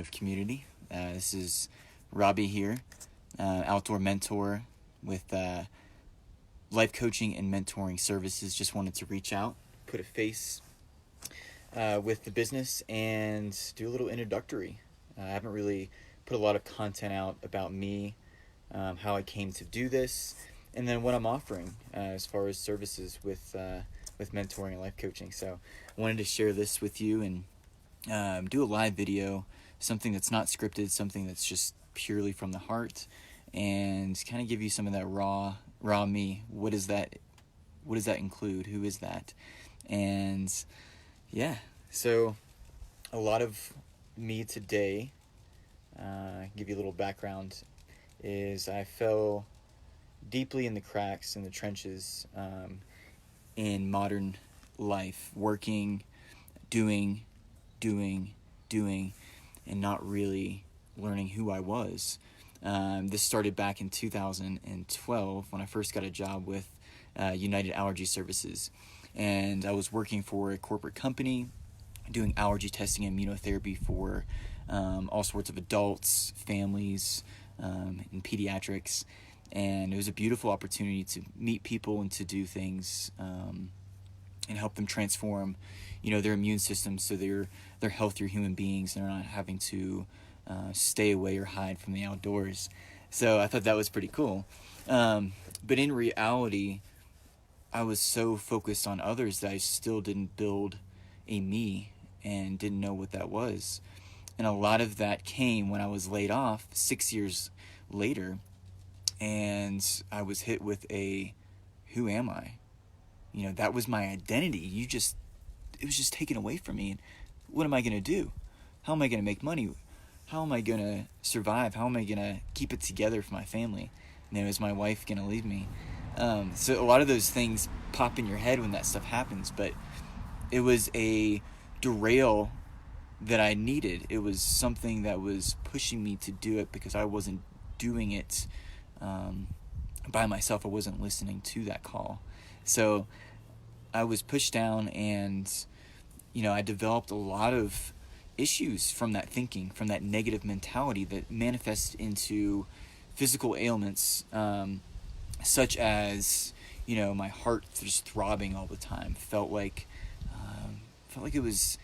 of community. This is Robbie here, outdoor mentor with life coaching and mentoring services. Just wanted to reach out, put a face with the business, and do a little introductory. I haven't really put a lot of content out about me, how I came to do this, and then what I'm offering as far as services with mentoring and life coaching. So I wanted to share this with you and do a live video, something that's not scripted, something that's just purely from the heart, and kind of give you some of that raw me. What does that include? Who is that? And yeah, so a lot of me today, give you a little background, is I fell deeply in the cracks, in the trenches, in modern life, working, doing, and not really learning who I was. This started back in 2012 when I first got a job with United Allergy Services. And I was working for a corporate company doing allergy testing and immunotherapy for all sorts of adults, families, and pediatrics. And it was a beautiful opportunity to meet people and to do things and help them transform, their immune system so they're healthier human beings and they're not having to stay away or hide from the outdoors. So I thought that was pretty cool. But in reality, I was so focused on others that I still didn't build a me and didn't know what that was. And a lot of that came when I was laid off 6 years later, and I was hit with who am I? That was my identity. It was just taken away from me. And what am I going to do? How am I going to make money? How am I going to survive? How am I going to keep it together for my family? Is my wife going to leave me? So a lot of those things pop in your head when that stuff happens, but it was a derail that I needed. It was something that was pushing me to do it because I wasn't doing it by myself. I wasn't listening to that call. So I was pushed down, and I developed a lot of issues from that thinking, from that negative mentality that manifests into physical ailments, such as my heart just throbbing all the time. Felt like it was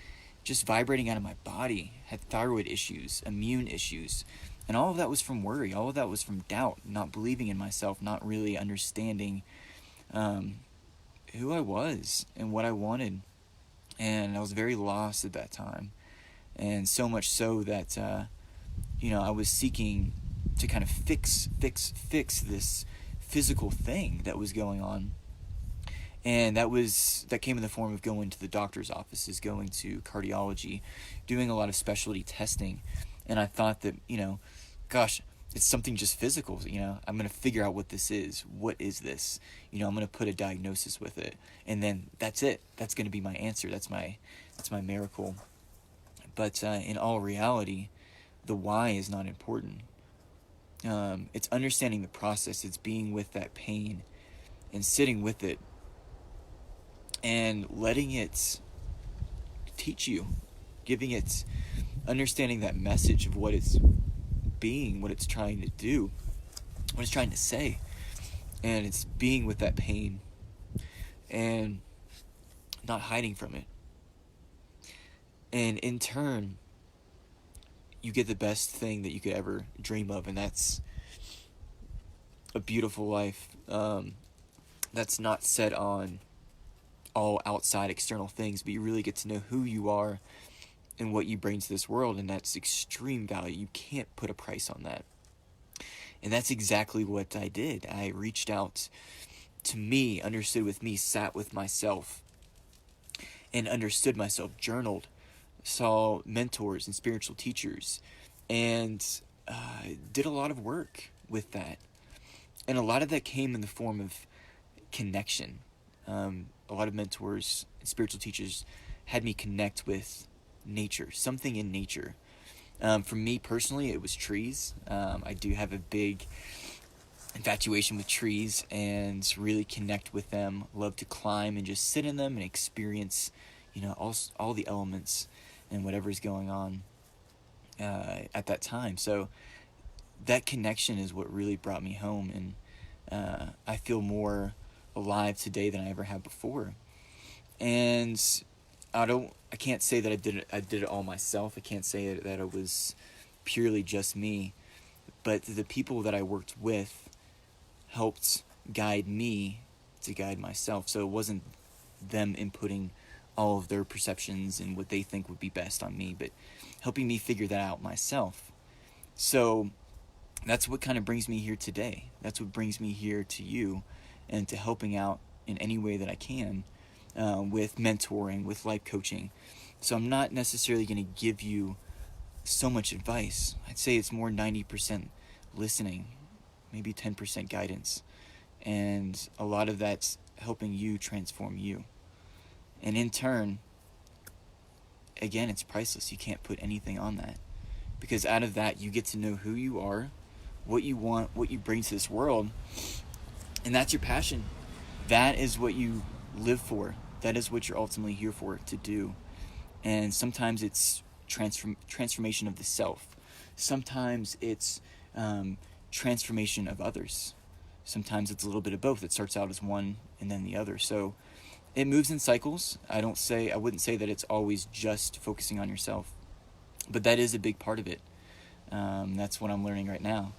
just vibrating out of my body. Had thyroid issues, immune issues, and all of that was from worry. All of that was from doubt, not believing in myself, not really understanding who I was and what I wanted. And I was very lost at that time. And so much so that, I was seeking to kind of fix this physical thing that was going on. And that came in the form of going to the doctor's offices, going to cardiology, doing a lot of specialty testing. And I thought that, gosh, it's something just physical. I'm going to figure out what this is. What is this? I'm going to put a diagnosis with it. And then that's it. That's going to be my answer. That's my miracle. But in all reality, the why is not important. It's understanding the process. It's being with that pain and sitting with it and letting it teach you, understanding that message of what it's being, what it's trying to do, what it's trying to say. And it's being with that pain and not hiding from it. And in turn, you get the best thing that you could ever dream of, and that's a beautiful life that's not set on all outside external things, but you really get to know who you are and what you bring to this world, and that's extreme value. You can't put a price on that. And that's exactly what I did. I reached out to me, understood with me, sat with myself, and understood myself, journaled, saw mentors and spiritual teachers, and did a lot of work with that. And a lot of that came in the form of connection. A lot of mentors and spiritual teachers had me connect with nature, something in nature. For me personally, it was trees. I do have a big infatuation with trees and really connect with them. Love to climb and just sit in them and experience, all the elements and whatever's going on. at that time. So that connection is what really brought me home, and I feel more alive today than I ever have before. And I can't say that I did it all myself. I can't say that it was purely just me, but the people that I worked with helped guide me to guide myself. So it wasn't them inputting all of their perceptions and what they think would be best on me, but helping me figure that out myself. So that's what kind of brings me here today. That's what brings me here to you, and to helping out in any way that I can, with mentoring, with life coaching. So I'm not necessarily going to give you so much advice. I'd say it's more 90% listening, maybe 10% guidance. And a lot of that's helping you transform you. And in turn, again, it's priceless. You can't put anything on that. Because out of that, you get to know who you are, what you want, what you bring to this world. And that's your passion. That is what you live for. That is what you're ultimately here for, to do. And sometimes it's transformation of the self. Sometimes it's transformation of others. Sometimes it's a little bit of both. It starts out as one and then the other. So it moves in cycles. I wouldn't say that it's always just focusing on yourself, but that is a big part of it. That's what I'm learning right now.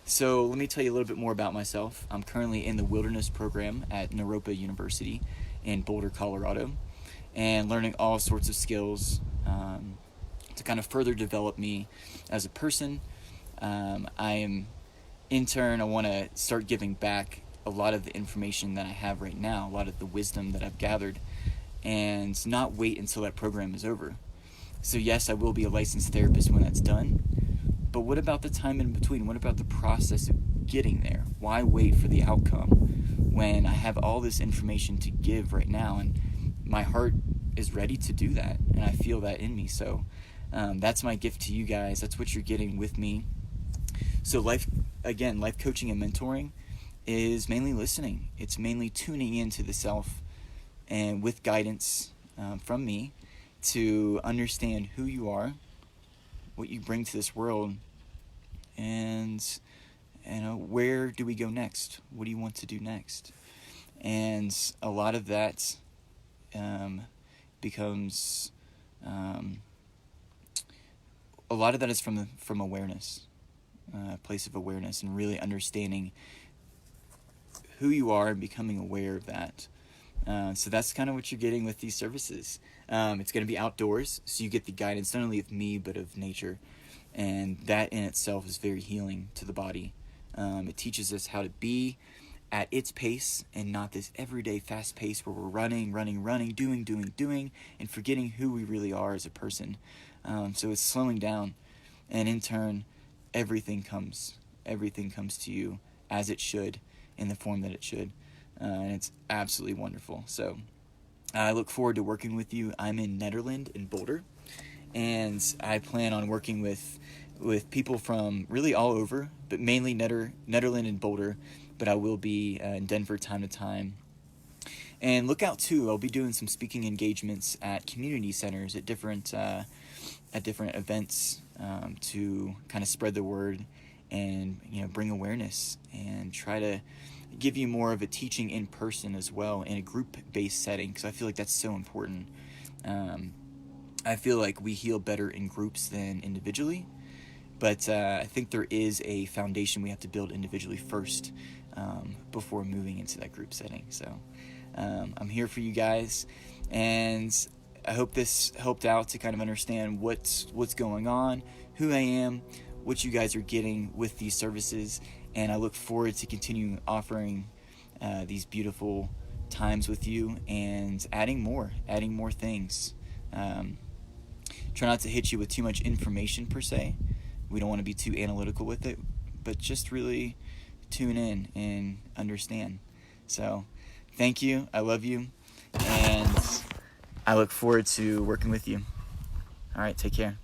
So let me tell you a little bit more about myself. I'm currently in the wilderness program at Naropa University in Boulder, Colorado, and learning all sorts of skills to kind of further develop me as a person. I want to start giving back a lot of the information that I have right now, a lot of the wisdom that I've gathered, and not wait until that program is over. So yes, I will be a licensed therapist when that's done, but what about the time in between? What about the process of getting there? Why wait for the outcome when I have all this information to give right now, and my heart is ready to do that, and I feel that in me. So that's my gift to you guys. That's what you're getting with me. So life coaching and mentoring is mainly listening. It's mainly tuning into the self, and with guidance from me to understand who you are, what you bring to this world, and where do we go next? What do you want to do next? And a lot of that becomes a lot of that is from awareness, a place of awareness, and really understanding who you are and becoming aware of that. So that's kind of what you're getting with these services. It's going to be outdoors, so you get the guidance not only of me but of nature, and that in itself is very healing to the body. It teaches us how to be at its pace and not this everyday fast pace where we're running, doing, and forgetting who we really are as a person. So it's slowing down, and in turn, everything comes to you as it should, in the form that it should, and it's absolutely wonderful. So I look forward to working with you. I'm in Netherlands, in Boulder, and I plan on working with people from really all over, but mainly Netherlands and Boulder, but I will be in Denver time to time. And look out too, I'll be doing some speaking engagements at community centers, at different events, to kind of spread the word and bring awareness, and try to give you more of a teaching in person as well, in a group-based setting, because I feel like that's so important. I feel like we heal better in groups than individually, but I think there is a foundation we have to build individually first, before moving into that group setting. So I'm here for you guys, and I hope this helped out to kind of understand what's going on, who I am, what you guys are getting with these services, and I look forward to continuing offering these beautiful times with you, and adding more things. Try not to hit you with too much information per se. We don't want to be too analytical with it, but just really tune in and understand. So thank you, I love you, and I look forward to working with you. All right, take care.